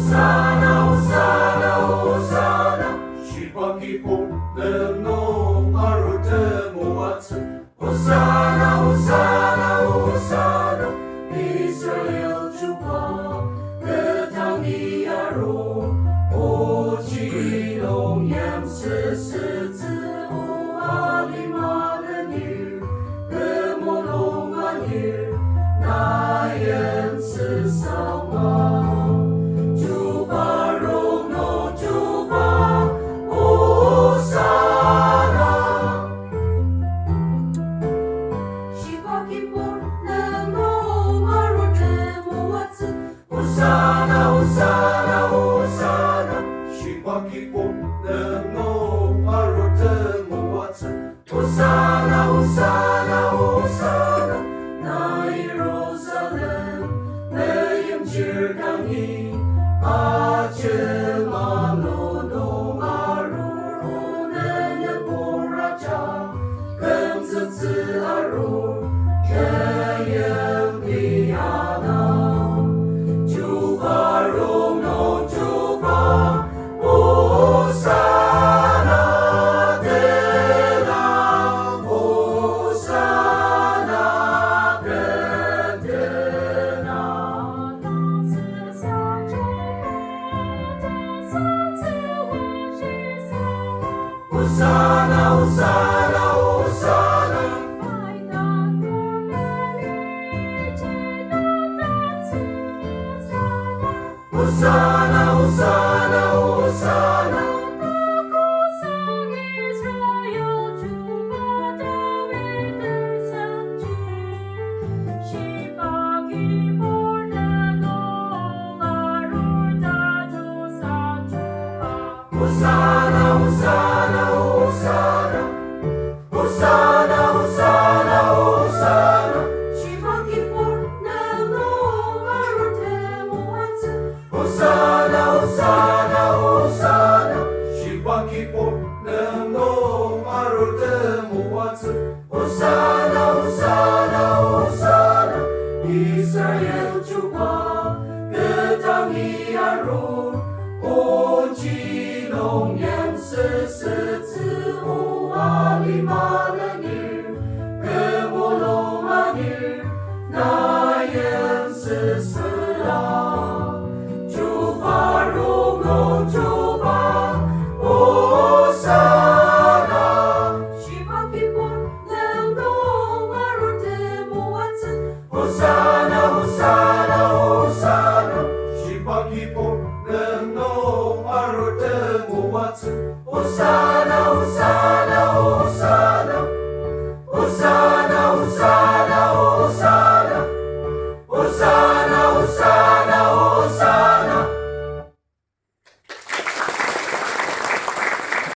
Hosana, Hosana, Hosana, 시바 기쁨은 너 바로 모았음. Hosana, Hosana, Hosana, 이스라엘 주와 그 땅 위아로 오직 농염 스스즈 오아리 많은 일 그 모롱한 일 나의 스사와 주바로 너 주바 호사나 시바 기쁨은 너 바로 모았음. Hosana, Hosana, Hosana, 시바 기쁨은 너 바로 모았음. Hosana, Hosana, Hosana, 나 예루살렘 내 임질 강이 아침만 노동하루 오늘은 보라자 금스스하루 개연 비하나 주바로 너 주바 호사나 대나 호사나 그대나 호사나 호사나 호사나 호사나 호사나 호사나 Hosana, Hosana, Hosana, Hosana, Hosana, Hosana, 시바 기쁨은 너 바로 모았음. Hosana, Hosana, Hosana, 시바 기쁨은 너 바로 모았음. Hosana, Hosana, Hosana, 이스라엘 주와 그 땅 위아로 오직 농염 스스즈 오아리 많은 일 그 모롱한 일 나의 스스라 주바로 너 주바 호사나 시바 기쁨은 너 바로 모았음. Hosana, Hosana, Hosana, 시바 기쁨은 너 바로 모았음. 호사나